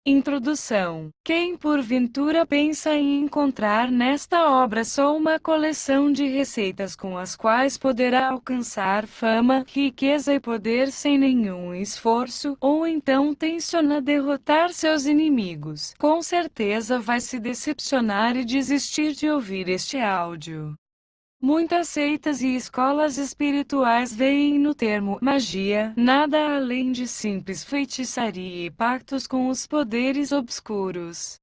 Introdução. Quem porventura pensa em encontrar nesta obra só uma coleção de receitas com as quais poderá alcançar fama, riqueza e poder sem nenhum esforço, ou então tenciona derrotar seus inimigos, com certeza vai se decepcionar e desistir de ouvir este áudio. Muitas seitas e escolas espirituais veem no termo magia nada além de simples feitiçaria e pactos com os poderes obscuros.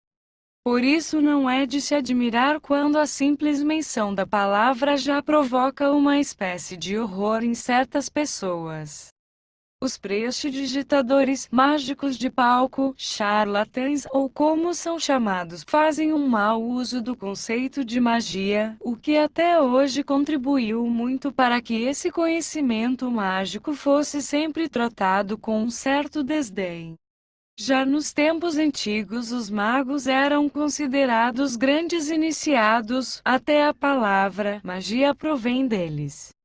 Por isso não é de se admirar quando a simples menção da palavra já provoca uma espécie de horror em certas pessoas. Os prestidigitadores, mágicos de palco, charlatães ou como são chamados, fazem um mau uso do conceito de magia, o que até hoje contribuiu muito para que esse conhecimento mágico fosse sempre tratado com um certo desdém. Já nos tempos antigos os magos eram considerados grandes iniciados, até a palavra magia provém deles.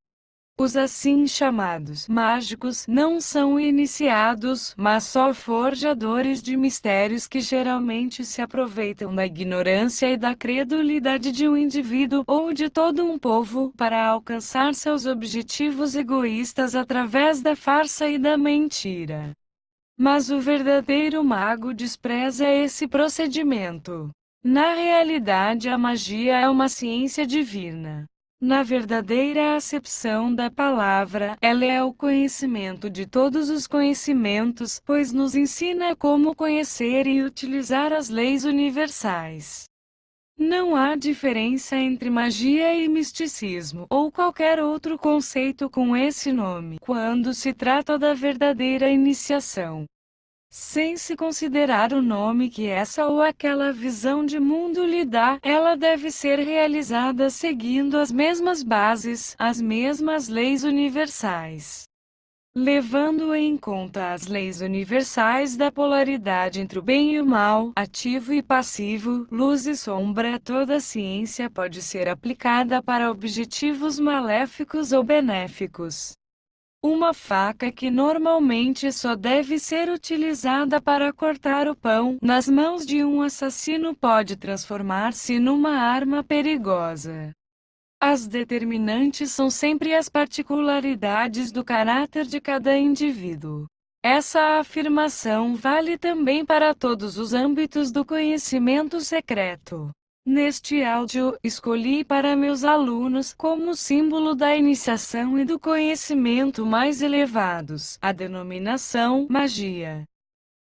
Os assim chamados mágicos não são iniciados, mas só forjadores de mistérios que geralmente se aproveitam da ignorância e da credulidade de um indivíduo ou de todo um povo para alcançar seus objetivos egoístas através da farsa e da mentira. Mas o verdadeiro mago despreza esse procedimento. Na realidade, a magia é uma ciência divina. Na verdadeira acepção da palavra, ela é o conhecimento de todos os conhecimentos, pois nos ensina como conhecer e utilizar as leis universais. Não há diferença entre magia e misticismo, ou qualquer outro conceito com esse nome, quando se trata da verdadeira iniciação. Sem se considerar o nome que essa ou aquela visão de mundo lhe dá, ela deve ser realizada seguindo as mesmas bases, as mesmas leis universais. Levando em conta as leis universais da polaridade entre o bem e o mal, ativo e passivo, luz e sombra, toda ciência pode ser aplicada para objetivos maléficos ou benéficos. Uma faca que normalmente só deve ser utilizada para cortar o pão, nas mãos de um assassino pode transformar-se numa arma perigosa. As determinantes são sempre as particularidades do caráter de cada indivíduo. Essa afirmação vale também para todos os âmbitos do conhecimento secreto. Neste áudio, escolhi para meus alunos, como símbolo da iniciação e do conhecimento mais elevados, a denominação magia.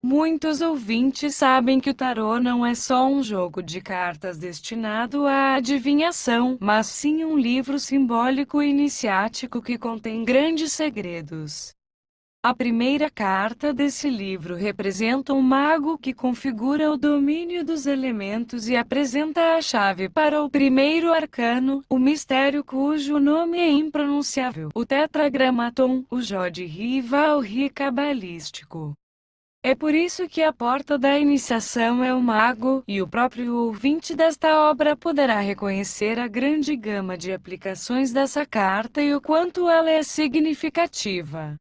Muitos ouvintes sabem que o tarô não é só um jogo de cartas destinado à adivinhação, mas sim um livro simbólico e iniciático que contém grandes segredos. A primeira carta desse livro representa um mago que configura o domínio dos elementos e apresenta a chave para o primeiro arcano, o mistério cujo nome é impronunciável, o Tetragramaton, o Jod-Ri-Val-Ri cabalístico. É por isso que a porta da iniciação é o mago, e o próprio ouvinte desta obra poderá reconhecer a grande gama de aplicações dessa carta e o quanto ela é significativa.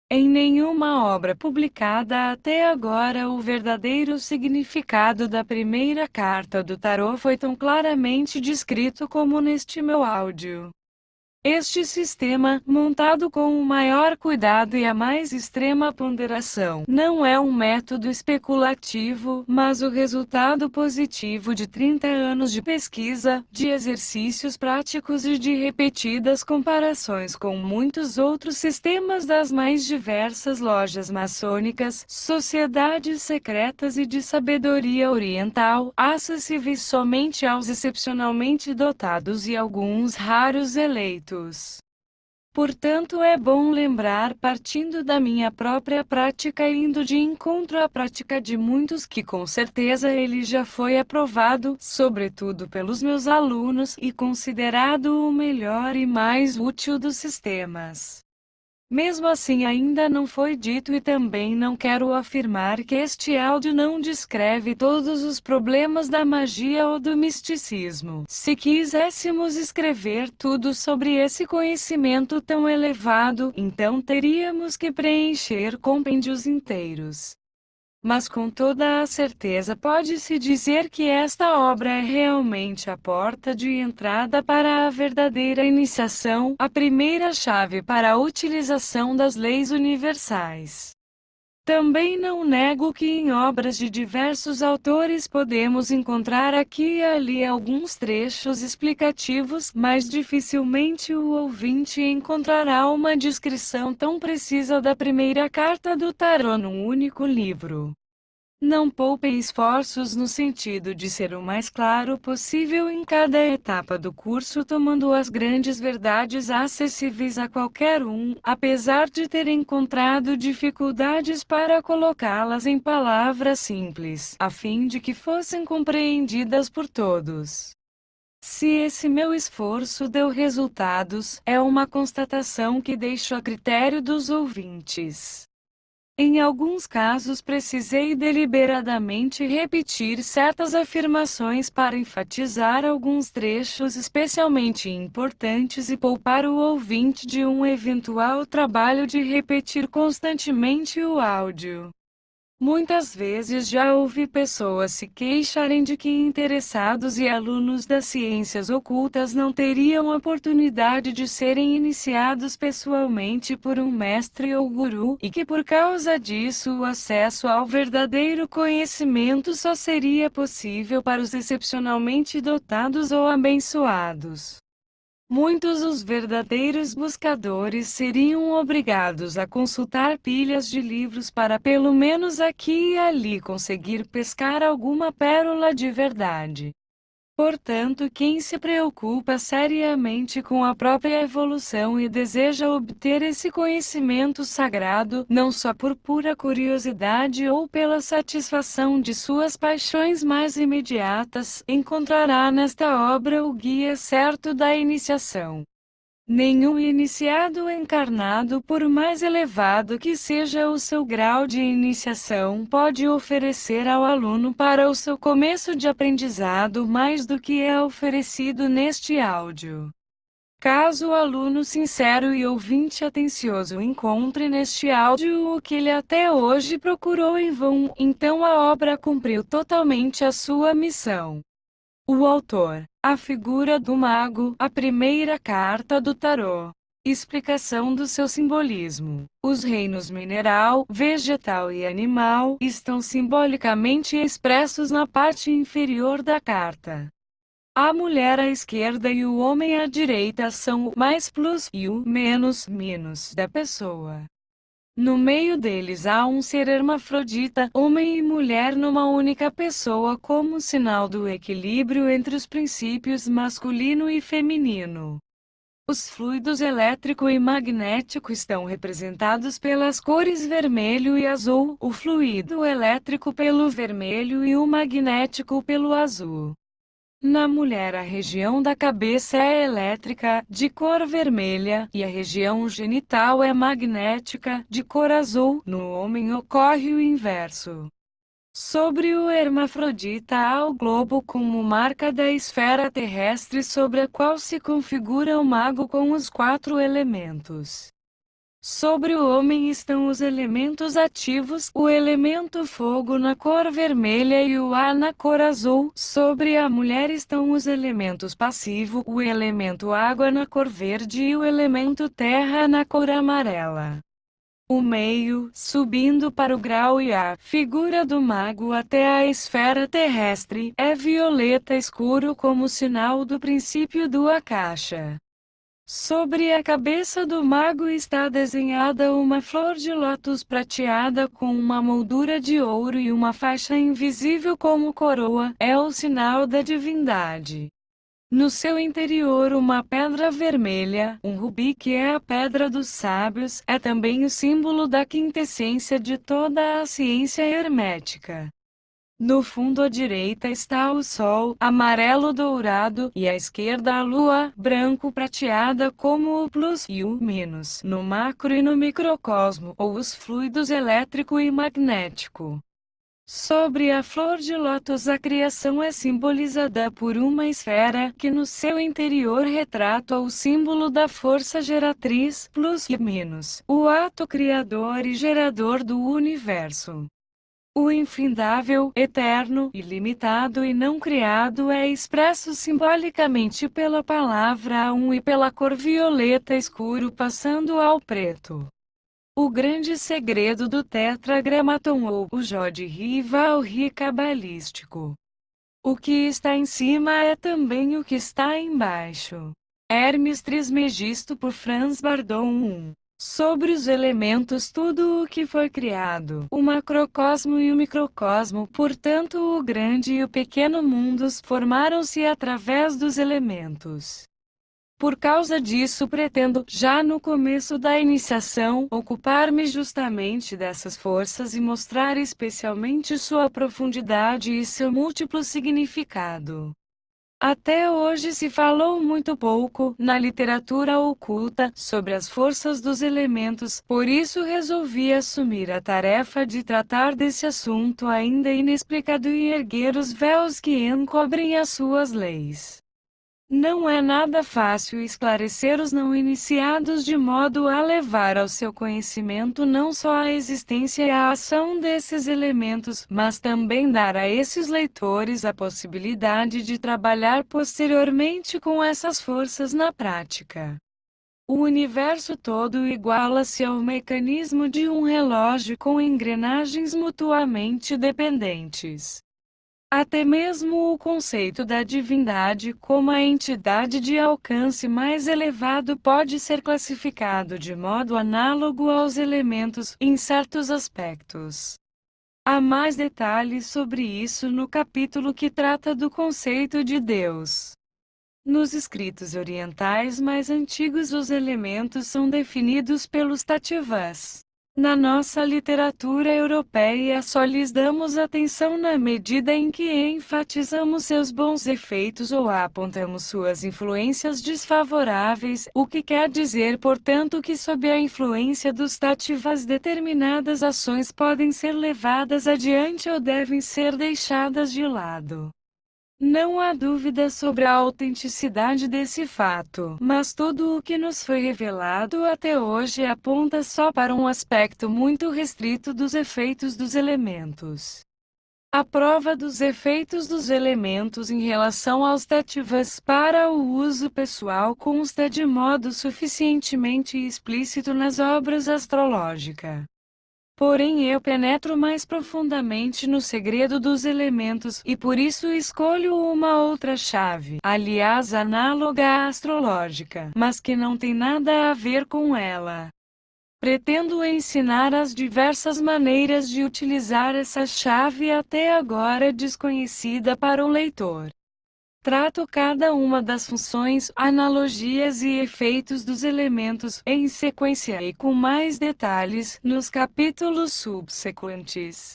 Em nenhuma obra publicada até agora o verdadeiro significado da primeira carta do tarô foi tão claramente descrito como neste meu áudio. Este sistema, montado com o maior cuidado e a mais extrema ponderação, não é um método especulativo, mas o resultado positivo de 30 anos de pesquisa, de exercícios práticos e de repetidas comparações com muitos outros sistemas das mais diversas lojas maçônicas, sociedades secretas e de sabedoria oriental, acessíveis somente aos excepcionalmente dotados e alguns raros eleitos. Portanto, é bom lembrar, partindo da minha própria prática e indo de encontro à prática de muitos que com certeza ele já foi aprovado, sobretudo pelos meus alunos, e considerado o melhor e mais útil dos sistemas. Mesmo assim ainda não foi dito e também não quero afirmar que este áudio não descreve todos os problemas da magia ou do misticismo. Se quiséssemos escrever tudo sobre esse conhecimento tão elevado, então teríamos que preencher compêndios inteiros. Mas com toda a certeza pode-se dizer que esta obra é realmente a porta de entrada para a verdadeira iniciação, a primeira chave para a utilização das leis universais. Também não nego que em obras de diversos autores podemos encontrar aqui e ali alguns trechos explicativos, mas dificilmente o ouvinte encontrará uma descrição tão precisa da primeira carta do tarô num único livro. Não poupem esforços no sentido de ser o mais claro possível em cada etapa do curso, tomando as grandes verdades acessíveis a qualquer um, apesar de ter encontrado dificuldades para colocá-las em palavras simples, a fim de que fossem compreendidas por todos. Se esse meu esforço deu resultados, é uma constatação que deixo a critério dos ouvintes. Em alguns casos precisei deliberadamente repetir certas afirmações para enfatizar alguns trechos especialmente importantes e poupar o ouvinte de um eventual trabalho de repetir constantemente o áudio. Muitas vezes já ouvi pessoas se queixarem de que interessados e alunos das ciências ocultas não teriam oportunidade de serem iniciados pessoalmente por um mestre ou guru, e que por causa disso o acesso ao verdadeiro conhecimento só seria possível para os excepcionalmente dotados ou abençoados. Muitos os verdadeiros buscadores seriam obrigados a consultar pilhas de livros para pelo menos aqui e ali conseguir pescar alguma pérola de verdade. Portanto, quem se preocupa seriamente com a própria evolução e deseja obter esse conhecimento sagrado, não só por pura curiosidade ou pela satisfação de suas paixões mais imediatas, encontrará nesta obra o guia certo da iniciação. Nenhum iniciado encarnado, por mais elevado que seja o seu grau de iniciação, pode oferecer ao aluno para o seu começo de aprendizado mais do que é oferecido neste áudio. Caso o aluno sincero e ouvinte atencioso encontre neste áudio o que ele até hoje procurou em vão, então a obra cumpriu totalmente a sua missão. O autor, a figura do mago, a primeira carta do tarô. Explicação do seu simbolismo. Os reinos mineral, vegetal e animal estão simbolicamente expressos na parte inferior da carta. A mulher à esquerda e o homem à direita são o mais plus e o menos minus da pessoa. No meio deles há um ser hermafrodita, homem e mulher numa única pessoa, como sinal do equilíbrio entre os princípios masculino e feminino. Os fluidos elétrico e magnético estão representados pelas cores vermelho e azul, o fluido elétrico pelo vermelho e o magnético pelo azul. Na mulher a região da cabeça é elétrica, de cor vermelha, e a região genital é magnética, de cor azul. No homem ocorre o inverso. Sobre o hermafrodita há o globo como marca da esfera terrestre sobre a qual se configura o mago com os 4 elementos. Sobre o homem estão os elementos ativos, o elemento fogo na cor vermelha e o ar na cor azul. Sobre a mulher estão os elementos passivo, o elemento água na cor verde e o elemento terra na cor amarela. O meio, subindo para o grau e a figura do mago até a esfera terrestre, é violeta escuro como sinal do princípio do Akasha. Sobre a cabeça do mago está desenhada uma flor de lótus prateada com uma moldura de ouro e uma faixa invisível como coroa, é o sinal da divindade. No seu interior uma pedra vermelha, um rubi que é a pedra dos sábios, é também o símbolo da quintessência de toda a ciência hermética. No fundo à direita está o Sol, amarelo dourado, e à esquerda a Lua, branco prateada como o plus e o minus, no macro e no microcosmo, ou os fluidos elétrico e magnético. Sobre a flor de lótus a criação é simbolizada por uma esfera, que no seu interior retrata o símbolo da força geratriz, plus e minus, o ato criador e gerador do universo. O infindável, eterno, ilimitado e não criado é expresso simbolicamente pela palavra um e pela cor violeta escuro passando ao preto. O grande segredo do tetragramaton ou o Jod-Ri-Val-Ri cabalístico. O que está em cima é também o que está embaixo. Hermes Trismegisto por Franz Bardon 1. Sobre os elementos tudo o que foi criado, o macrocosmo e o microcosmo, portanto o grande e o pequeno mundos, formaram-se através dos elementos. Por causa disso pretendo, já no começo da iniciação, ocupar-me justamente dessas forças e mostrar especialmente sua profundidade e seu múltiplo significado. Até hoje se falou muito pouco, na literatura oculta, sobre as forças dos elementos, por isso resolvi assumir a tarefa de tratar desse assunto ainda inexplicado e erguer os véus que encobrem as suas leis. Não é nada fácil esclarecer os não iniciados de modo a levar ao seu conhecimento não só a existência e a ação desses elementos, mas também dar a esses leitores a possibilidade de trabalhar posteriormente com essas forças na prática. O universo todo iguala-se ao mecanismo de um relógio com engrenagens mutuamente dependentes. Até mesmo o conceito da divindade como a entidade de alcance mais elevado pode ser classificado de modo análogo aos elementos, em certos aspectos. Há mais detalhes sobre isso no capítulo que trata do conceito de Deus. Nos escritos orientais mais antigos os elementos são definidos pelos tattvas. Na nossa literatura europeia só lhes damos atenção na medida em que enfatizamos seus bons efeitos ou apontamos suas influências desfavoráveis, o que quer dizer, portanto, que sob a influência dos tattvas determinadas ações podem ser levadas adiante ou devem ser deixadas de lado. Não há dúvida sobre a autenticidade desse fato, mas tudo o que nos foi revelado até hoje aponta só para um aspecto muito restrito dos efeitos dos elementos. A prova dos efeitos dos elementos em relação aos tattvas para o uso pessoal consta de modo suficientemente explícito nas obras astrológicas. Porém eu penetro mais profundamente no segredo dos elementos, e por isso escolho uma outra chave, aliás análoga à astrológica, mas que não tem nada a ver com ela. Pretendo ensinar as diversas maneiras de utilizar essa chave até agora desconhecida para o leitor. Trato cada uma das funções, analogias e efeitos dos elementos, em sequência e com mais detalhes, nos capítulos subsequentes.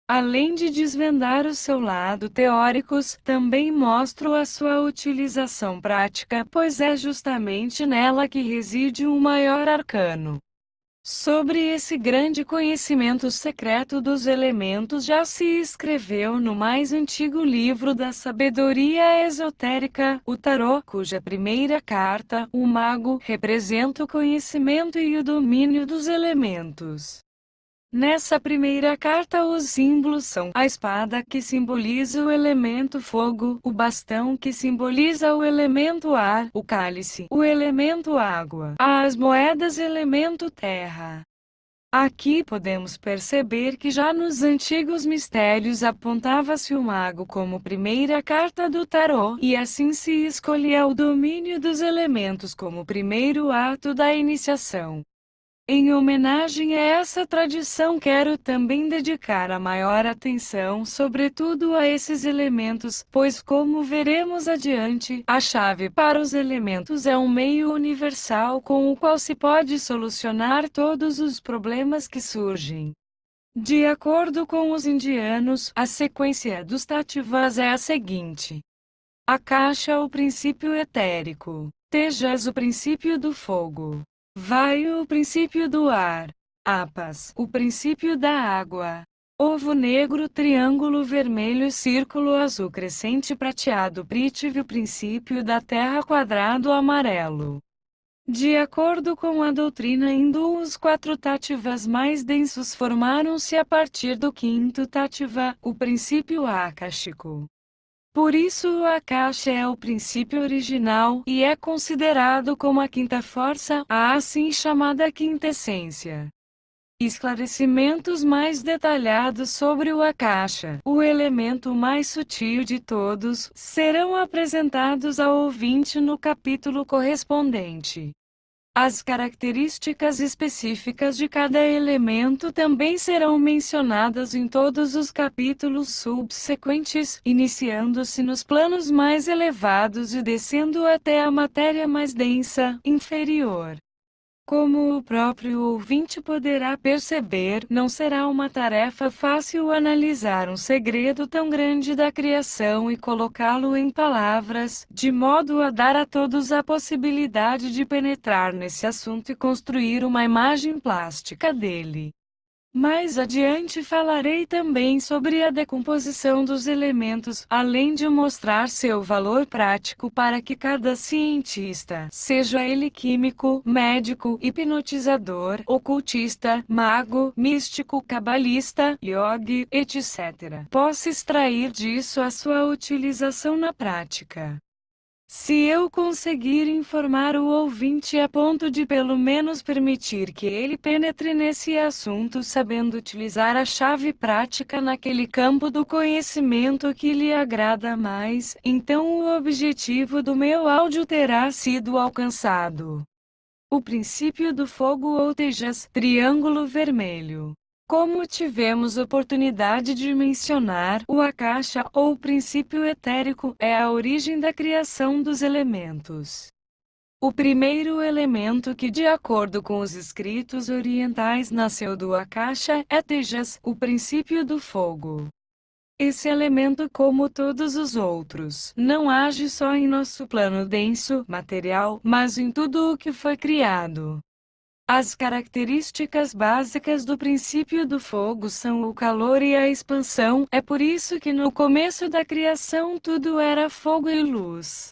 Além de desvendar o seu lado teórico, também mostro a sua utilização prática, pois é justamente nela que reside o maior arcano. Sobre esse grande conhecimento secreto dos elementos já se escreveu no mais antigo livro da sabedoria esotérica, o Tarô, cuja primeira carta, o Mago, representa o conhecimento e o domínio dos elementos. Nessa primeira carta os símbolos são a espada que simboliza o elemento fogo, o bastão que simboliza o elemento ar, o cálice, o elemento água, as moedas elemento terra. Aqui podemos perceber que já nos antigos mistérios apontava-se o mago como primeira carta do tarô, e assim se escolhia o domínio dos elementos como primeiro ato da iniciação. Em homenagem a essa tradição quero também dedicar a maior atenção sobretudo a esses elementos, pois como veremos adiante, a chave para os elementos é um meio universal com o qual se pode solucionar todos os problemas que surgem. De acordo com os indianos, a sequência dos tattvas é a seguinte: Akasha, o princípio etérico; Tejas, o princípio do fogo; Vayu, o princípio do ar; Apas, o princípio da água; ovo negro, triângulo vermelho, círculo azul crescente prateado, Prithvi, o princípio da terra, quadrado amarelo. De acordo com a doutrina hindu, os 4 tattvas mais densos formaram-se a partir do 5º tattva, o princípio akáshico. Por isso o Akasha é o princípio original, e é considerado como a quinta força, a assim chamada quinta essência. Esclarecimentos mais detalhados sobre o Akasha, o elemento mais sutil de todos, serão apresentados ao ouvinte no capítulo correspondente. As características específicas de cada elemento também serão mencionadas em todos os capítulos subsequentes, iniciando-se nos planos mais elevados e descendo até a matéria mais densa, inferior. Como o próprio ouvinte poderá perceber, não será uma tarefa fácil analisar um segredo tão grande da criação e colocá-lo em palavras, de modo a dar a todos a possibilidade de penetrar nesse assunto e construir uma imagem plástica dele. Mais adiante falarei também sobre a decomposição dos elementos, além de mostrar seu valor prático para que cada cientista, seja ele químico, médico, hipnotizador, ocultista, mago, místico, cabalista, yogi, etc., possa extrair disso a sua utilização na prática. Se eu conseguir informar o ouvinte a ponto de pelo menos permitir que ele penetre nesse assunto sabendo utilizar a chave prática naquele campo do conhecimento que lhe agrada mais, então o objetivo do meu áudio terá sido alcançado. O princípio do fogo ou Tejas, triângulo vermelho. Como tivemos oportunidade de mencionar, o Akasha, ou princípio etérico, é a origem da criação dos elementos. O primeiro elemento que, de acordo com os escritos orientais, nasceu do Akasha é Tejas, o princípio do fogo. Esse elemento, como todos os outros, não age só em nosso plano denso, material, mas em tudo o que foi criado. As características básicas do princípio do fogo são o calor e a expansão, é por isso que no começo da criação tudo era fogo e luz.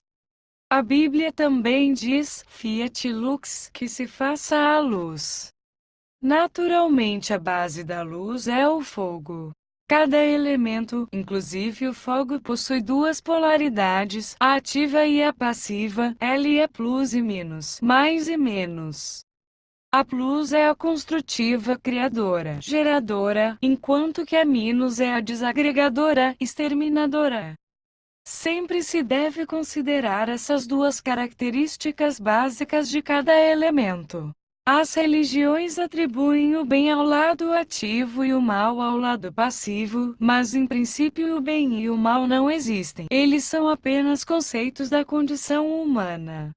A Bíblia também diz, Fiat Lux, que se faça a luz. Naturalmente a base da luz é o fogo. Cada elemento, inclusive o fogo, possui duas polaridades, a ativa e a passiva, L é plus e minus, mais e menos. A plus é a construtiva, criadora, geradora, enquanto que a minus é a desagregadora, exterminadora. Sempre se deve considerar essas duas características básicas de cada elemento. As religiões atribuem o bem ao lado ativo e o mal ao lado passivo, mas em princípio o bem e o mal não existem. Eles são apenas conceitos da condição humana.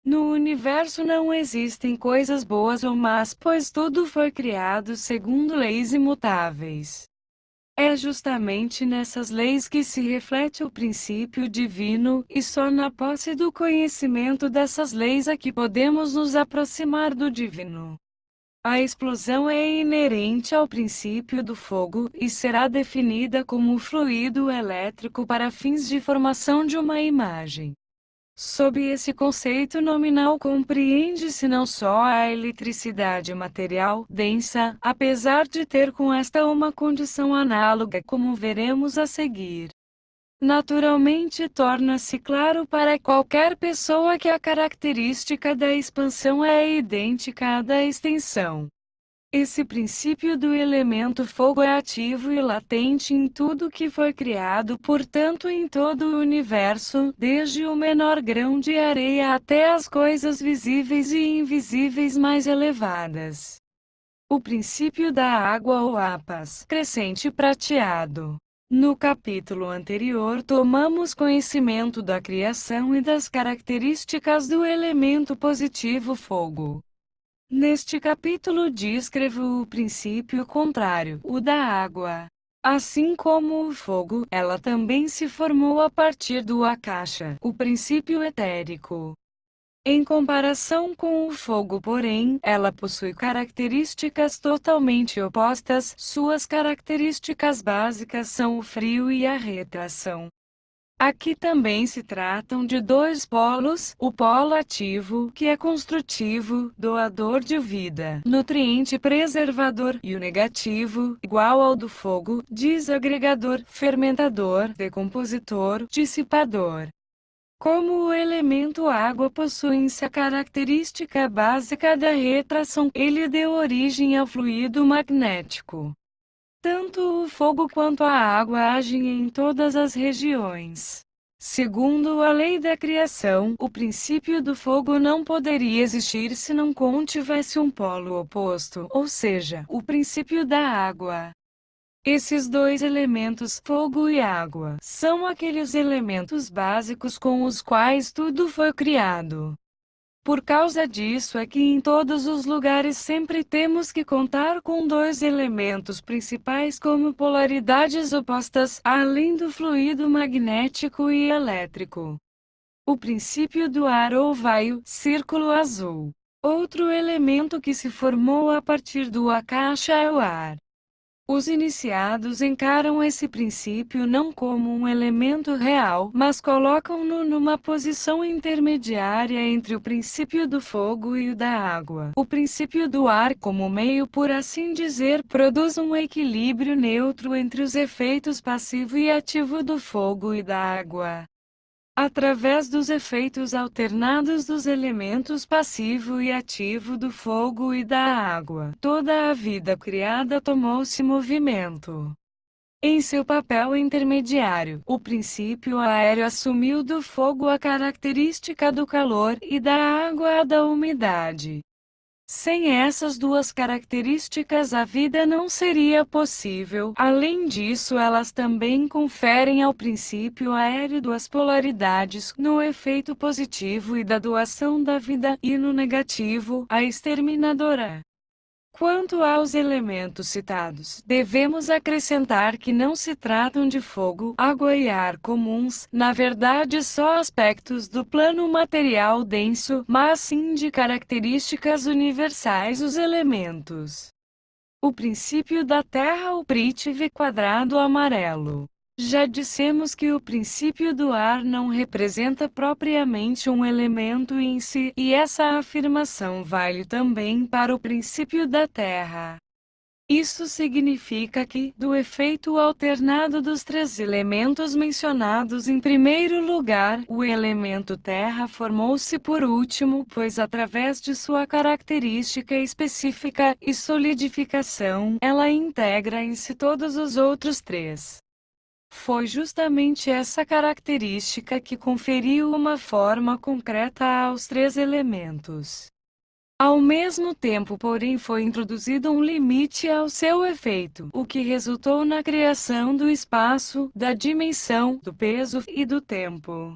No universo não existem coisas boas ou más, pois tudo foi criado segundo leis imutáveis. É justamente nessas leis que se reflete o princípio divino, e só na posse do conhecimento dessas leis é que podemos nos aproximar do divino. A explosão é inerente ao princípio do fogo, e será definida como um fluido elétrico para fins de formação de uma imagem. Sob esse conceito nominal compreende-se não só a eletricidade material, densa, apesar de ter com esta uma condição análoga, como veremos a seguir. Naturalmente torna-se claro para qualquer pessoa que a característica da expansão é idêntica à da extensão. Esse princípio do elemento fogo é ativo e latente em tudo que foi criado, portanto em todo o universo, desde o menor grão de areia até as coisas visíveis e invisíveis mais elevadas. O princípio da água ou apas, crescente prateado. No capítulo anterior tomamos conhecimento da criação e das características do elemento positivo fogo. Neste capítulo descrevo o princípio contrário, o da água. Assim como o fogo, ela também se formou a partir do Akasha, o princípio etérico. Em comparação com o fogo, porém, ela possui características totalmente opostas. Suas características básicas são o frio e a retração. Aqui também se tratam de dois polos, o polo ativo, que é construtivo, doador de vida, nutriente preservador, e o negativo, igual ao do fogo, desagregador, fermentador, decompositor, dissipador. Como o elemento água possui essa característica básica da retração, ele deu origem ao fluido magnético. Tanto o fogo quanto a água agem em todas as regiões. Segundo a lei da criação, o princípio do fogo não poderia existir se não contivesse um polo oposto, ou seja, o princípio da água. Esses dois elementos, fogo e água, são aqueles elementos básicos com os quais tudo foi criado. Por causa disso é que em todos os lugares sempre temos que contar com dois elementos principais como polaridades opostas, além do fluido magnético e elétrico. O princípio do ar ou vaio, círculo azul. Outro elemento que se formou a partir do Akasha é o ar. Os iniciados encaram esse princípio não como um elemento real, mas colocam-no numa posição intermediária entre o princípio do fogo e o da água. O princípio do ar, como meio por assim dizer, produz um equilíbrio neutro entre os efeitos passivo e ativo do fogo e da água. Através dos efeitos alternados dos elementos passivo e ativo do fogo e da água, toda a vida criada tomou-se movimento. Em seu papel intermediário, o princípio aéreo assumiu do fogo a característica do calor e da água a da umidade. Sem essas duas características a vida não seria possível. Além disso, elas também conferem ao princípio aéreo duas polaridades, no efeito positivo e da doação da vida, e no negativo, a exterminadora. Quanto aos elementos citados, devemos acrescentar que não se tratam de fogo, água e ar comuns, na verdade só aspectos do plano material denso, mas sim de características universais os elementos. O princípio da Terra, o Prithvi quadrado amarelo. Já dissemos que o princípio do ar não representa propriamente um elemento em si, e essa afirmação vale também para o princípio da Terra. Isso significa que, do efeito alternado dos três elementos mencionados em primeiro lugar, o elemento terra formou-se por último, pois através de sua característica específica e solidificação, ela integra em si todos os outros três. Foi justamente essa característica que conferiu uma forma concreta aos três elementos. Ao mesmo tempo, porém, foi introduzido um limite ao seu efeito, o que resultou na criação do espaço, da dimensão, do peso e do tempo.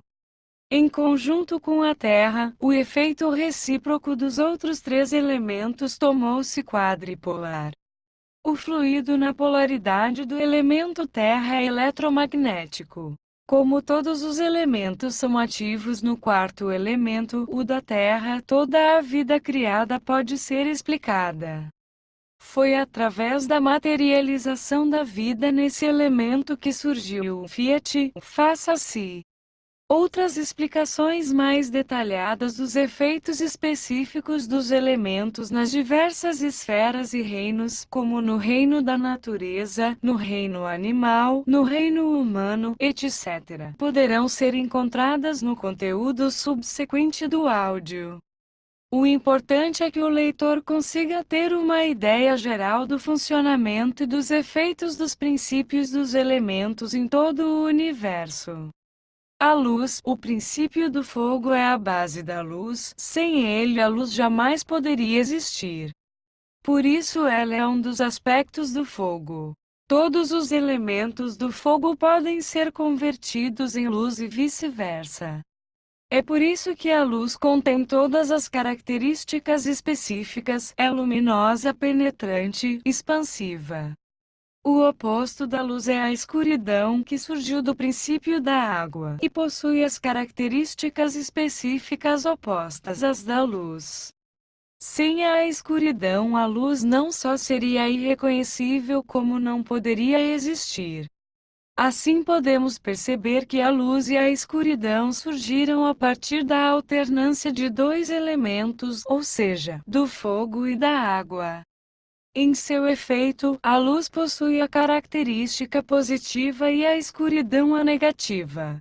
Em conjunto com a Terra, o efeito recíproco dos outros três elementos tornou-se quadripolar. O fluido na polaridade do elemento Terra é eletromagnético. Como todos os elementos são ativos no quarto elemento, o da Terra, toda a vida criada pode ser explicada. Foi através da materialização da vida nesse elemento que surgiu o Fiat, o faça-se. Outras explicações mais detalhadas dos efeitos específicos dos elementos nas diversas esferas e reinos, como no reino da natureza, no reino animal, no reino humano, etc., poderão ser encontradas no conteúdo subsequente do áudio. O importante é que o leitor consiga ter uma ideia geral do funcionamento e dos efeitos dos princípios dos elementos em todo o universo. A luz, o princípio do fogo é a base da luz, sem ele a luz jamais poderia existir. Por isso ela é um dos aspectos do fogo. Todos os elementos do fogo podem ser convertidos em luz e vice-versa. É por isso que a luz contém todas as características específicas, é luminosa, penetrante, expansiva. O oposto da luz é a escuridão, que surgiu do princípio da água, e possui as características específicas opostas às da luz. Sem a escuridão, a luz não só seria irreconhecível, como não poderia existir. Assim podemos perceber que a luz e a escuridão surgiram a partir da alternância de dois elementos, ou seja, do fogo e da água. Em seu efeito, a luz possui a característica positiva e a escuridão a negativa.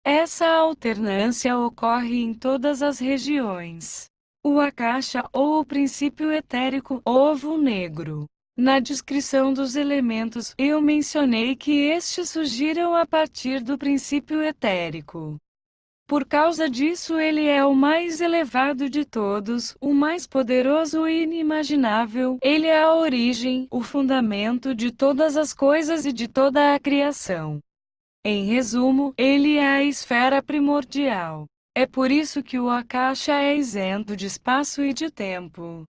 Essa alternância ocorre em todas as regiões. O Akasha, ou o princípio etérico, ovo negro. Na descrição dos elementos, eu mencionei que estes surgiram a partir do princípio etérico. Por causa disso ele é o mais elevado de todos, o mais poderoso e inimaginável, ele é a origem, o fundamento de todas as coisas e de toda a criação. Em resumo, ele é a esfera primordial. É por isso que o Akasha é isento de espaço e de tempo.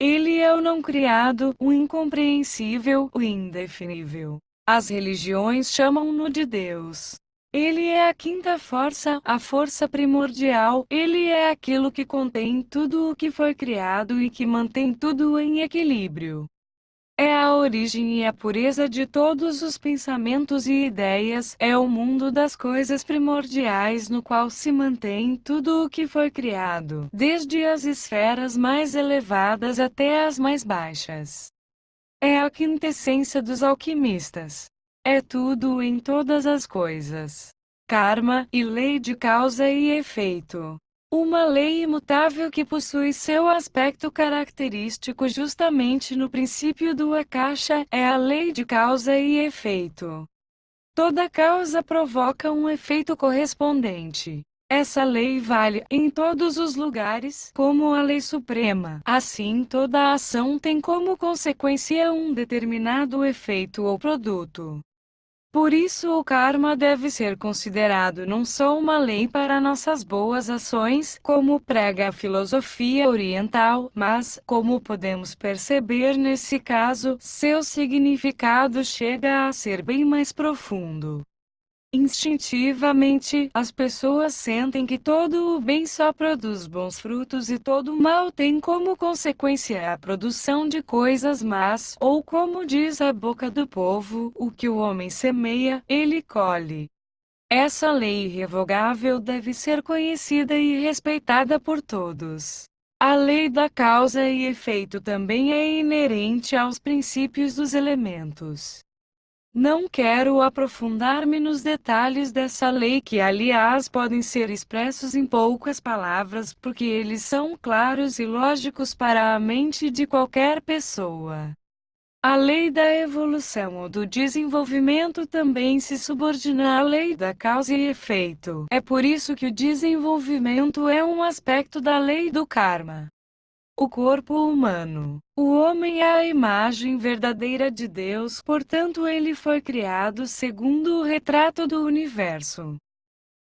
Ele é o não criado, o incompreensível, o indefinível. As religiões chamam-no de Deus. Ele é a quinta força, a força primordial, ele é aquilo que contém tudo o que foi criado e que mantém tudo em equilíbrio. É a origem e a pureza de todos os pensamentos e ideias, é o mundo das coisas primordiais no qual se mantém tudo o que foi criado, desde as esferas mais elevadas até as mais baixas. É a quintessência dos alquimistas. É tudo em todas as coisas. Karma, e lei de causa e efeito. Uma lei imutável que possui seu aspecto característico justamente no princípio do Akasha, é a lei de causa e efeito. Toda causa provoca um efeito correspondente. Essa lei vale, em todos os lugares, como a lei suprema. Assim, toda ação tem como consequência um determinado efeito ou produto. Por isso o karma deve ser considerado não só uma lei para nossas boas ações, como prega a filosofia oriental, mas, como podemos perceber nesse caso, seu significado chega a ser bem mais profundo. Instintivamente, as pessoas sentem que todo o bem só produz bons frutos e todo o mal tem como consequência a produção de coisas más, ou como diz a boca do povo, o que o homem semeia, ele colhe. Essa lei irrevogável deve ser conhecida e respeitada por todos. A lei da causa e efeito também é inerente aos princípios dos elementos. Não quero aprofundar-me nos detalhes dessa lei que, aliás, podem ser expressos em poucas palavras, porque eles são claros e lógicos para a mente de qualquer pessoa. A lei da evolução ou do desenvolvimento também se subordina à lei da causa e efeito. É por isso que o desenvolvimento é um aspecto da lei do karma. O corpo humano. O homem é a imagem verdadeira de Deus, portanto ele foi criado segundo o retrato do universo.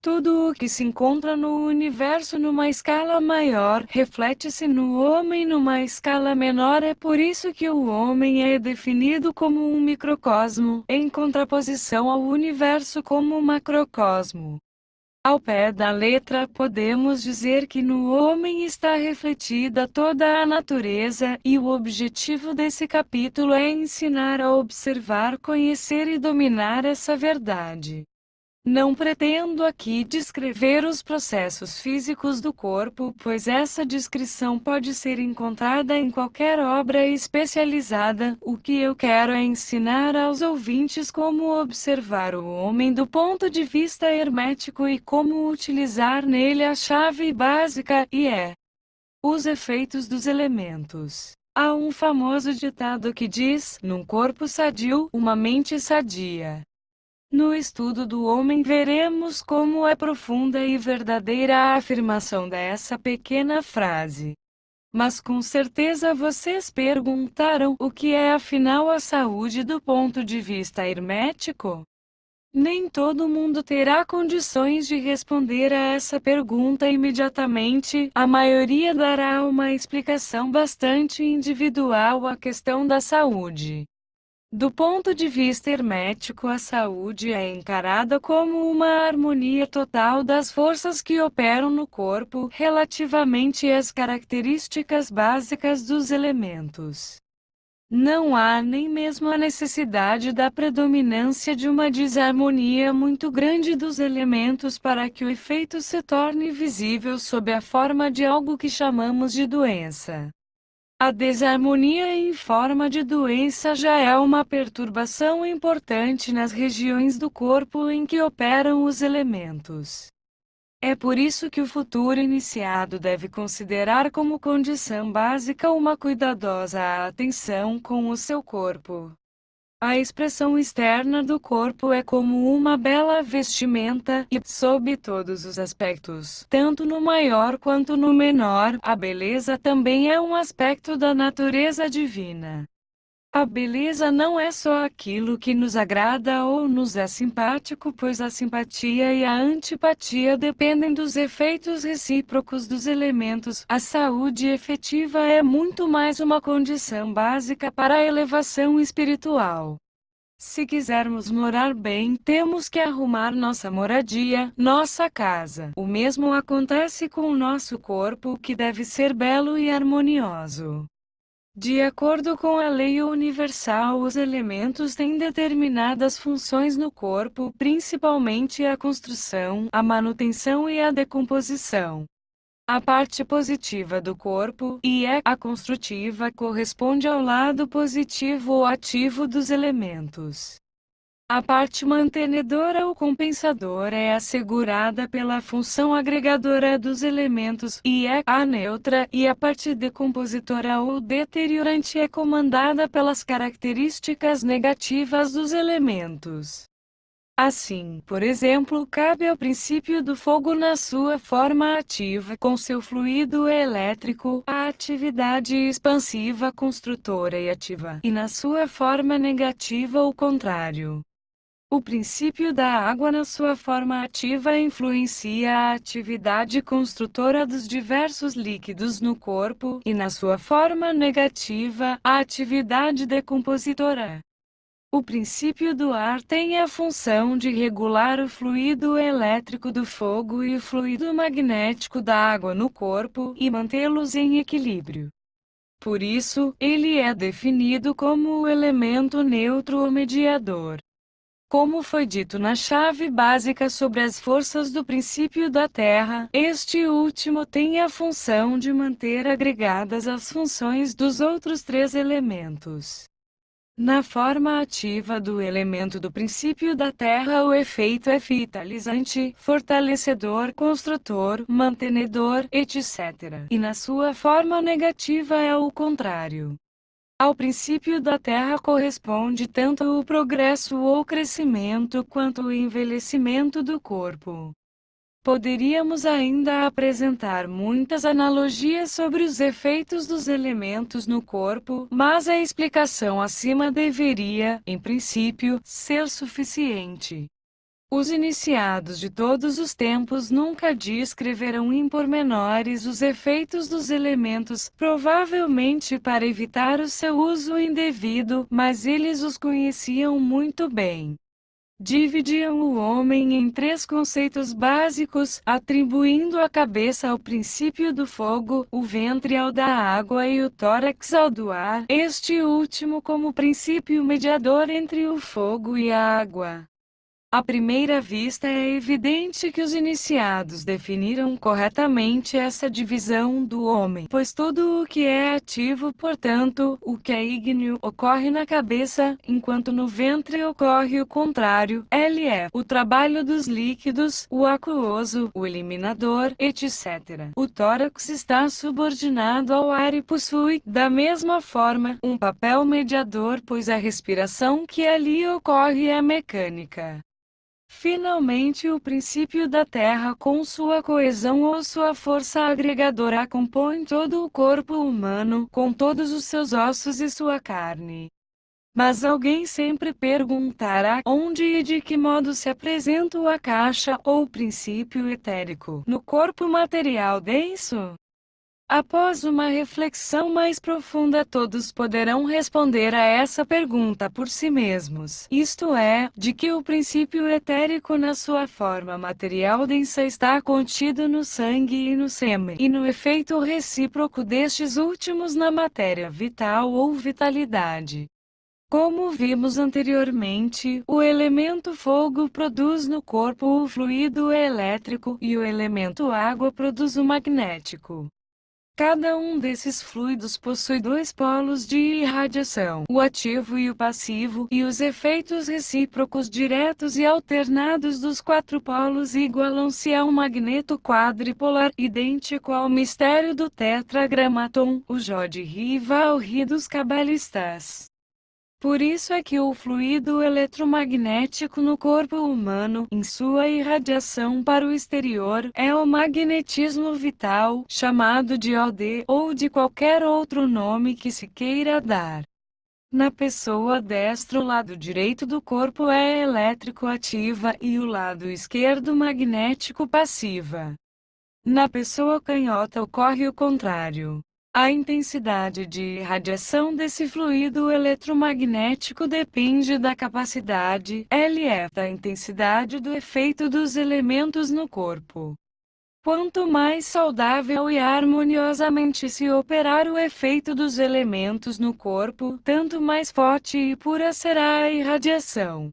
Tudo o que se encontra no universo numa escala maior, reflete-se no homem numa escala menor. É por isso que o homem é definido como um microcosmo, em contraposição ao universo como macrocosmo. Ao pé da letra, podemos dizer que no homem está refletida toda a natureza, e o objetivo desse capítulo é ensinar a observar, conhecer e dominar essa verdade. Não pretendo aqui descrever os processos físicos do corpo, pois essa descrição pode ser encontrada em qualquer obra especializada. O que eu quero é ensinar aos ouvintes como observar o homem do ponto de vista hermético e como utilizar nele a chave básica, e é os efeitos dos elementos. Há um famoso ditado que diz: num corpo sadio, uma mente sadia. No estudo do homem veremos como é profunda e verdadeira a afirmação dessa pequena frase. Mas com certeza vocês perguntaram o que é afinal a saúde do ponto de vista hermético? Nem todo mundo terá condições de responder a essa pergunta imediatamente, a maioria dará uma explicação bastante individual à questão da saúde. Do ponto de vista hermético, a saúde é encarada como uma harmonia total das forças que operam no corpo, relativamente às características básicas dos elementos. Não há nem mesmo a necessidade da predominância de uma desarmonia muito grande dos elementos para que o efeito se torne visível sob a forma de algo que chamamos de doença. A desarmonia em forma de doença já é uma perturbação importante nas regiões do corpo em que operam os elementos. É por isso que o futuro iniciado deve considerar como condição básica uma cuidadosa atenção com o seu corpo. A expressão externa do corpo é como uma bela vestimenta, e, sob todos os aspectos, tanto no maior quanto no menor, a beleza também é um aspecto da natureza divina. A beleza não é só aquilo que nos agrada ou nos é simpático, pois a simpatia e a antipatia dependem dos efeitos recíprocos dos elementos. A saúde efetiva é muito mais uma condição básica para a elevação espiritual. Se quisermos morar bem, temos que arrumar nossa moradia, nossa casa. O mesmo acontece com o nosso corpo, que deve ser belo e harmonioso. De acordo com a lei universal, os elementos têm determinadas funções no corpo, principalmente a construção, a manutenção e a decomposição. A parte positiva do corpo, e é a construtiva, corresponde ao lado positivo ou ativo dos elementos. A parte mantenedora ou compensadora é assegurada pela função agregadora dos elementos, e é a neutra, e a parte decompositora ou deteriorante é comandada pelas características negativas dos elementos. Assim, por exemplo, cabe ao princípio do fogo na sua forma ativa, com seu fluido elétrico, a atividade expansiva construtora e ativa, e na sua forma negativa o contrário. O princípio da água na sua forma ativa influencia a atividade construtora dos diversos líquidos no corpo, e na sua forma negativa, a atividade decompositora. O princípio do ar tem a função de regular o fluido elétrico do fogo e o fluido magnético da água no corpo, e mantê-los em equilíbrio. Por isso, ele é definido como o elemento neutro ou mediador. Como foi dito na chave básica sobre as forças do princípio da Terra, este último tem a função de manter agregadas as funções dos outros três elementos. Na forma ativa do elemento do princípio da Terra, o efeito é vitalizante, fortalecedor, construtor, mantenedor, etc. E na sua forma negativa é o contrário. Ao princípio da Terra corresponde tanto o progresso ou crescimento quanto o envelhecimento do corpo. Poderíamos ainda apresentar muitas analogias sobre os efeitos dos elementos no corpo, mas a explicação acima deveria, em princípio, ser suficiente. Os iniciados de todos os tempos nunca descreveram em pormenores os efeitos dos elementos, provavelmente para evitar o seu uso indevido, mas eles os conheciam muito bem. Dividiam o homem em três conceitos básicos, atribuindo a cabeça ao princípio do fogo, o ventre ao da água e o tórax ao do ar, este último como princípio mediador entre o fogo e a água. À primeira vista é evidente que os iniciados definiram corretamente essa divisão do homem, pois tudo o que é ativo, portanto, o que é ígneo, ocorre na cabeça, enquanto no ventre ocorre o contrário, ele é o trabalho dos líquidos, o aquoso, o eliminador, etc. O tórax está subordinado ao ar e possui, da mesma forma, um papel mediador, pois a respiração que ali ocorre é mecânica. Finalmente, o princípio da Terra com sua coesão ou sua força agregadora compõe todo o corpo humano, com todos os seus ossos e sua carne. Mas alguém sempre perguntará onde e de que modo se apresenta a caixa ou princípio etérico no corpo material denso? Após uma reflexão mais profunda, todos poderão responder a essa pergunta por si mesmos, isto é, de que o princípio etérico na sua forma material densa está contido no sangue e no sêmen, e no efeito recíproco destes últimos na matéria vital ou vitalidade. Como vimos anteriormente, o elemento fogo produz no corpo o fluido elétrico, e o elemento água produz o magnético. Cada um desses fluidos possui dois polos de irradiação, o ativo e o passivo, e os efeitos recíprocos diretos e alternados dos quatro polos igualam-se a um magneto quadripolar, idêntico ao mistério do tetragramaton, o Jod-Ri-Val-Ri dos cabalistas. Por isso é que o fluido eletromagnético no corpo humano, em sua irradiação para o exterior, é o magnetismo vital, chamado de OD, ou de qualquer outro nome que se queira dar. Na pessoa destra, o lado direito do corpo é elétrico ativa e o lado esquerdo magnético passiva. Na pessoa canhota ocorre o contrário. A intensidade de irradiação desse fluido eletromagnético depende da capacidade, LF, da intensidade do efeito dos elementos no corpo. Quanto mais saudável e harmoniosamente se operar o efeito dos elementos no corpo, tanto mais forte e pura será a irradiação.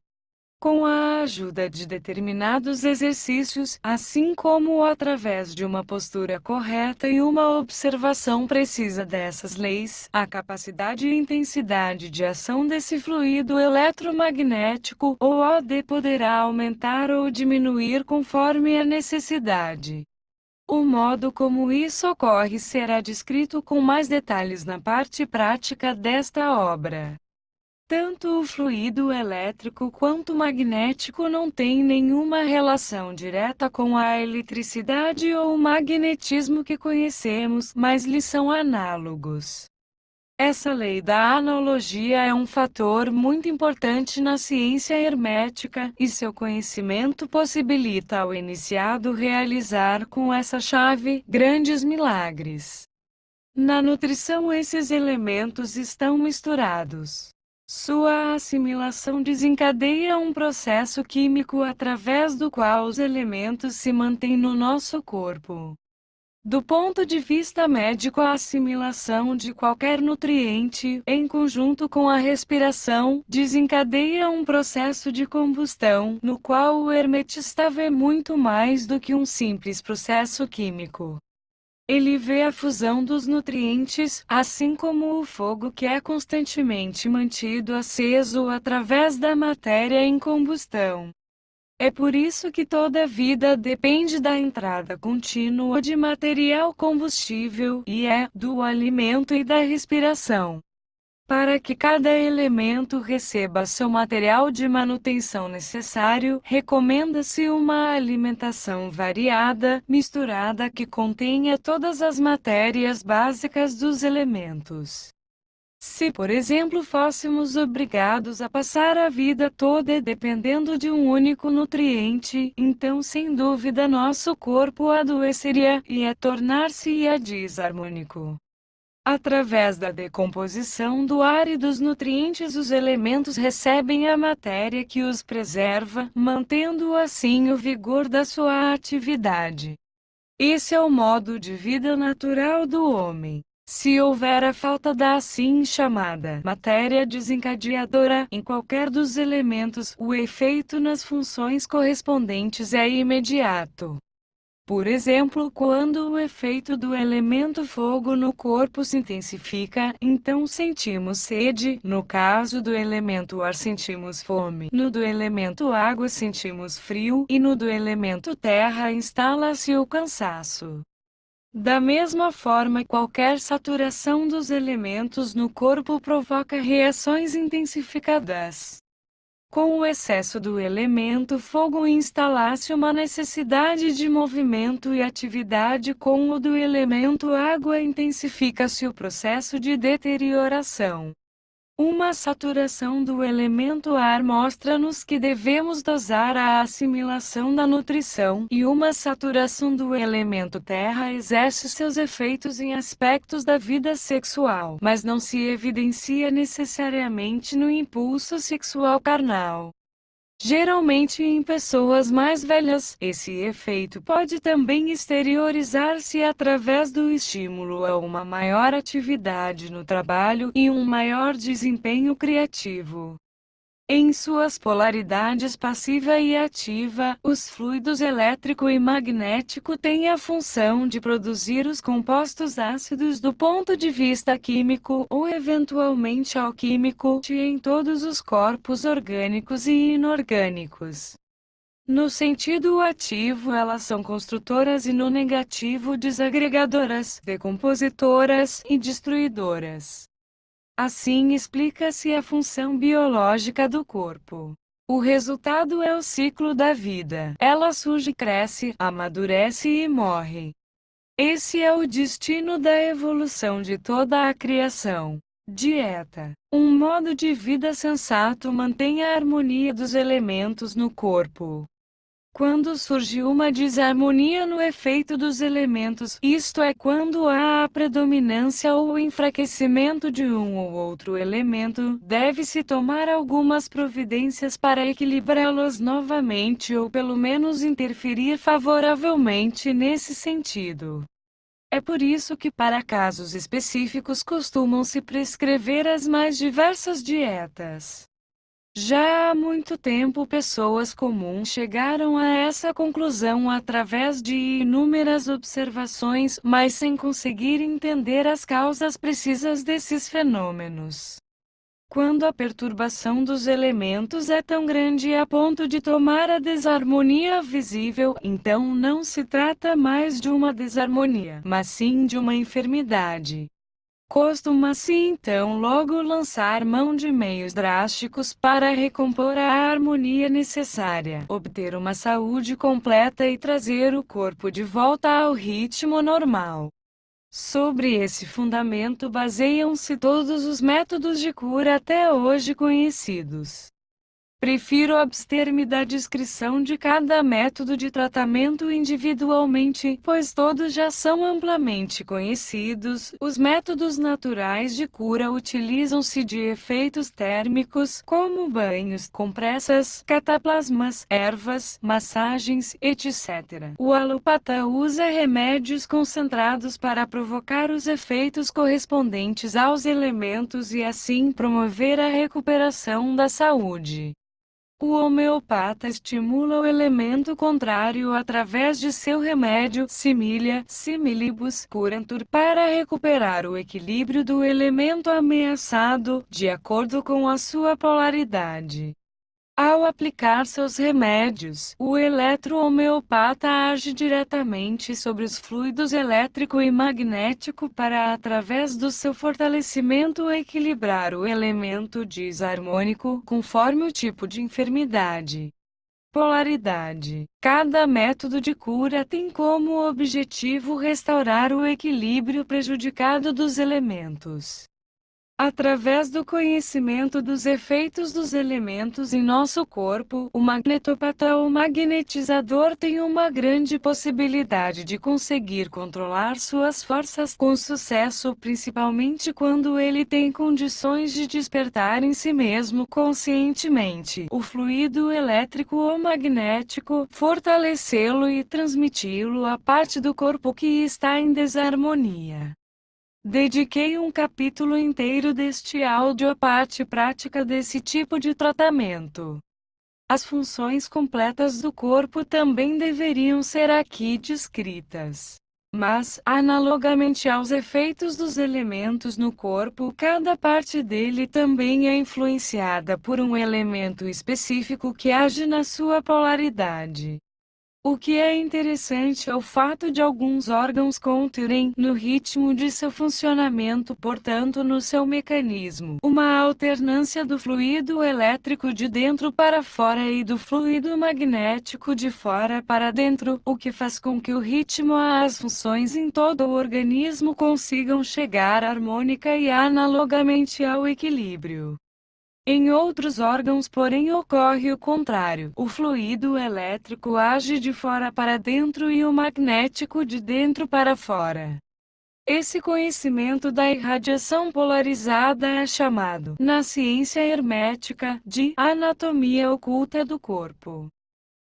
Com a ajuda de determinados exercícios, assim como através de uma postura correta e uma observação precisa dessas leis, a capacidade e intensidade de ação desse fluido eletromagnético, ou OD, poderá aumentar ou diminuir conforme a necessidade. O modo como isso ocorre será descrito com mais detalhes na parte prática desta obra. Tanto o fluido elétrico quanto o magnético não têm nenhuma relação direta com a eletricidade ou o magnetismo que conhecemos, mas lhes são análogos. Essa lei da analogia é um fator muito importante na ciência hermética, e seu conhecimento possibilita ao iniciado realizar com essa chave grandes milagres. Na nutrição, esses elementos estão misturados. Sua assimilação desencadeia um processo químico através do qual os elementos se mantêm no nosso corpo. Do ponto de vista médico, a assimilação de qualquer nutriente, em conjunto com a respiração, desencadeia um processo de combustão, no qual o hermetista vê muito mais do que um simples processo químico. Ele vê a fusão dos nutrientes, assim como o fogo que é constantemente mantido aceso através da matéria em combustão. É por isso que toda vida depende da entrada contínua de material combustível, e do alimento e da respiração. Para que cada elemento receba seu material de manutenção necessário, recomenda-se uma alimentação variada, misturada, que contenha todas as matérias básicas dos elementos. Se, por exemplo, fôssemos obrigados a passar a vida toda dependendo de um único nutriente, então sem dúvida nosso corpo adoeceria, e tornar-se-ia desarmônico. Através da decomposição do ar e dos nutrientes, os elementos recebem a matéria que os preserva, mantendo assim o vigor da sua atividade. Esse é o modo de vida natural do homem. Se houver a falta da assim chamada matéria desencadeadora em qualquer dos elementos, o efeito nas funções correspondentes é imediato. Por exemplo, quando o efeito do elemento fogo no corpo se intensifica, então sentimos sede, no caso do elemento ar sentimos fome, no do elemento água sentimos frio, e no do elemento terra instala-se o cansaço. Da mesma forma, qualquer saturação dos elementos no corpo provoca reações intensificadas. Com o excesso do elemento fogo instala-se uma necessidade de movimento e atividade, com o do elemento água intensifica-se o processo de deterioração. Uma saturação do elemento ar mostra-nos que devemos dosar a assimilação da nutrição, e uma saturação do elemento terra exerce seus efeitos em aspectos da vida sexual, mas não se evidencia necessariamente no impulso sexual carnal. Geralmente em pessoas mais velhas, esse efeito pode também exteriorizar-se através do estímulo a uma maior atividade no trabalho e um maior desempenho criativo. Em suas polaridades passiva e ativa, os fluidos elétrico e magnético têm a função de produzir os compostos ácidos do ponto de vista químico, ou eventualmente alquímico, em todos os corpos orgânicos e inorgânicos. No sentido ativo, elas são construtoras e no negativo desagregadoras, decompositoras e destruidoras. Assim explica-se a função biológica do corpo. O resultado é o ciclo da vida. Ela surge, cresce, amadurece e morre. Esse é o destino da evolução de toda a criação. Dieta. Um modo de vida sensato mantém a harmonia dos elementos no corpo. Quando surge uma desarmonia no efeito dos elementos, isto é, quando há a predominância ou o enfraquecimento de um ou outro elemento, deve-se tomar algumas providências para equilibrá-los novamente ou pelo menos interferir favoravelmente nesse sentido. É por isso que para casos específicos costumam-se prescrever as mais diversas dietas. Já há muito tempo pessoas comuns chegaram a essa conclusão através de inúmeras observações, mas sem conseguir entender as causas precisas desses fenômenos. Quando a perturbação dos elementos é tão grande a ponto de tomar a desarmonia visível, então não se trata mais de uma desarmonia, mas sim de uma enfermidade. Costuma-se então logo lançar mão de meios drásticos para recompor a harmonia necessária, obter uma saúde completa e trazer o corpo de volta ao ritmo normal. Sobre esse fundamento baseiam-se todos os métodos de cura até hoje conhecidos. Prefiro abster-me da descrição de cada método de tratamento individualmente, pois todos já são amplamente conhecidos. Os métodos naturais de cura utilizam-se de efeitos térmicos, como banhos, compressas, cataplasmas, ervas, massagens, etc. O alopata usa remédios concentrados para provocar os efeitos correspondentes aos elementos e assim promover a recuperação da saúde. O homeopata estimula o elemento contrário através de seu remédio similia, similibus curantur, para recuperar o equilíbrio do elemento ameaçado, de acordo com a sua polaridade. Ao aplicar seus remédios, o eletrohomeopata age diretamente sobre os fluidos elétrico e magnético para, através do seu fortalecimento, equilibrar o elemento desarmônico, conforme o tipo de enfermidade. Polaridade. Cada método de cura tem como objetivo restaurar o equilíbrio prejudicado dos elementos. Através do conhecimento dos efeitos dos elementos em nosso corpo, o magnetopata ou magnetizador tem uma grande possibilidade de conseguir controlar suas forças com sucesso, principalmente quando ele tem condições de despertar em si mesmo conscientemente o fluido elétrico ou magnético, fortalecê-lo e transmiti-lo à parte do corpo que está em desarmonia. Dediquei um capítulo inteiro deste áudio à parte prática desse tipo de tratamento. As funções completas do corpo também deveriam ser aqui descritas. Mas, analogamente aos efeitos dos elementos no corpo, cada parte dele também é influenciada por um elemento específico que age na sua polaridade. O que é interessante é o fato de alguns órgãos conterem, no ritmo de seu funcionamento, portanto no seu mecanismo, uma alternância do fluido elétrico de dentro para fora e do fluido magnético de fora para dentro, o que faz com que o ritmo as funções em todo o organismo consigam chegar harmônica e analogamente ao equilíbrio. Em outros órgãos, porém, ocorre o contrário. O fluido elétrico age de fora para dentro e o magnético de dentro para fora. Esse conhecimento da irradiação polarizada é chamado, na ciência hermética, de anatomia oculta do corpo.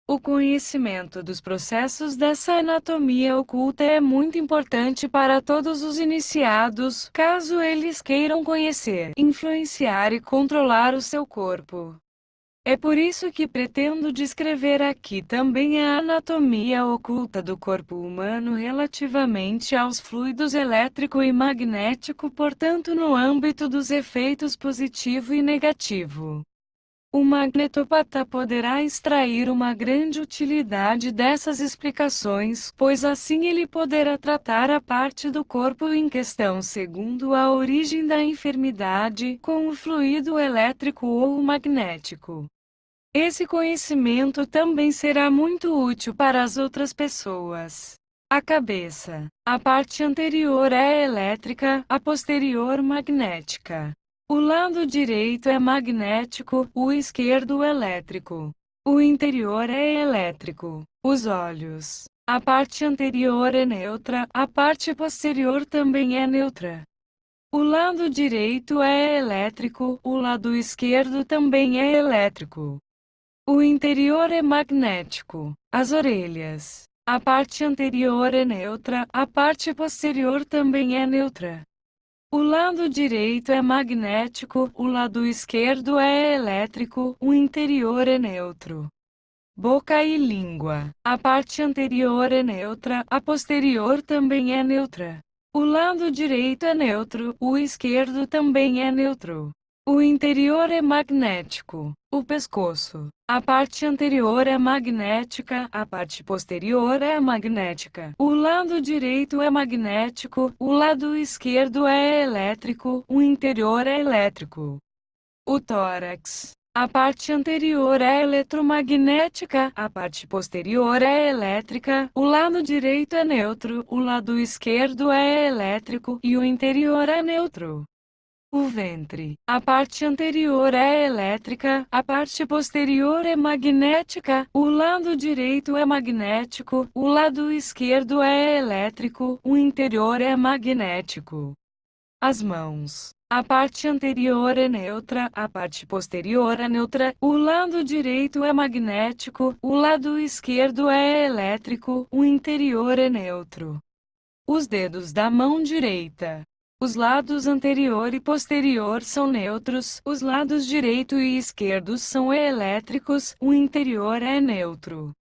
O conhecimento dos processos dessa anatomia oculta é muito importante para todos os iniciados, caso eles queiram conhecer, influenciar e controlar o seu corpo. É por isso que pretendo descrever aqui também a anatomia oculta do corpo humano relativamente aos fluidos elétrico e magnético, portanto no âmbito dos efeitos positivo e negativo. O magnetopata poderá extrair uma grande utilidade dessas explicações, pois assim ele poderá tratar a parte do corpo em questão segundo a origem da enfermidade, com o fluido elétrico ou magnético. Esse conhecimento também será muito útil para as outras pessoas. A cabeça. A parte anterior é elétrica, a posterior magnética. O lado direito é magnético, o esquerdo elétrico. O interior é elétrico. Os olhos. A parte anterior é neutra, a parte posterior também é neutra. O lado direito é elétrico, o lado esquerdo também é elétrico. O interior é magnético. As orelhas. A parte anterior é neutra, a parte posterior também é neutra. O lado direito é magnético, o lado esquerdo é elétrico, o interior é neutro. Boca e língua. A parte anterior é neutra, a posterior também é neutra. O lado direito é neutro, o esquerdo também é neutro. O interior é magnético. O pescoço. A parte anterior é magnética, a parte posterior é magnética. O lado direito é magnético, o lado esquerdo é elétrico, o interior é elétrico. O tórax. A parte anterior é eletromagnética, a parte posterior é elétrica, o lado direito é neutro, o lado esquerdo é elétrico e o interior é neutro. O ventre. A parte anterior é elétrica, a parte posterior é magnética, o lado direito é magnético, o lado esquerdo é elétrico, o interior é magnético. As mãos. A parte anterior é neutra, a parte posterior é neutra, o lado direito é magnético, o lado esquerdo é elétrico, o interior é neutro. Os dedos da mão direita. Os lados anterior e posterior são neutros, os lados direito e esquerdo são elétricos, o interior é neutro.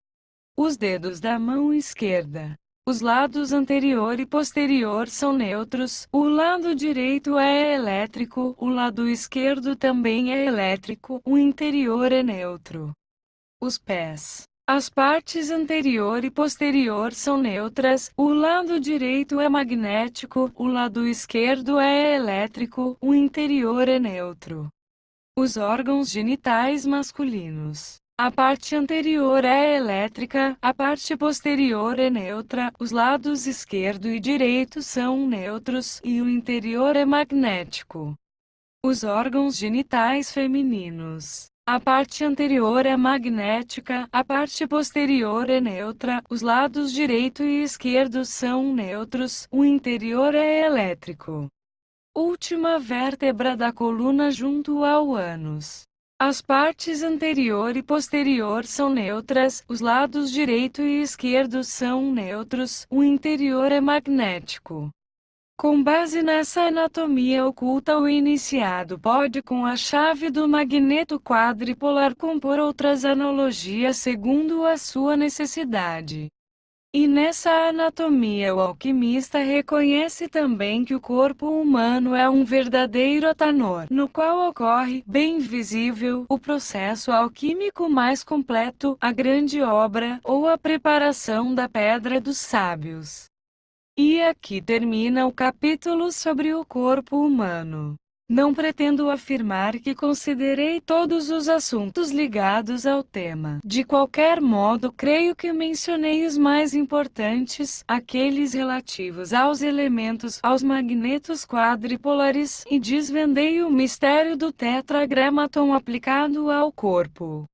Os dedos da mão esquerda. Os lados anterior e posterior são neutros, o lado direito é elétrico, o lado esquerdo também é elétrico, o interior é neutro. Os pés. As partes anterior e posterior são neutras, o lado direito é magnético, o lado esquerdo é elétrico, o interior é neutro. Os órgãos genitais masculinos. A parte anterior é elétrica, a parte posterior é neutra, os lados esquerdo e direito são neutros, e o interior é magnético. Os órgãos genitais femininos. A parte anterior é magnética, a parte posterior é neutra, os lados direito e esquerdo são neutros, o interior é elétrico. Última vértebra da coluna junto ao ânus. As partes anterior e posterior são neutras, os lados direito e esquerdo são neutros, o interior é magnético. Com base nessa anatomia oculta, o iniciado pode, com a chave do magneto quadripolar, compor outras analogias segundo a sua necessidade. E nessa anatomia o alquimista reconhece também que o corpo humano é um verdadeiro atanor, no qual ocorre, bem visível, o processo alquímico mais completo, a grande obra, ou a preparação da pedra dos sábios. E aqui termina o capítulo sobre o corpo humano. Não pretendo afirmar que considerei todos os assuntos ligados ao tema. De qualquer modo, creio que mencionei os mais importantes, aqueles relativos aos elementos, aos magnetos quadripolares, e desvendei o mistério do tetragramaton aplicado ao corpo.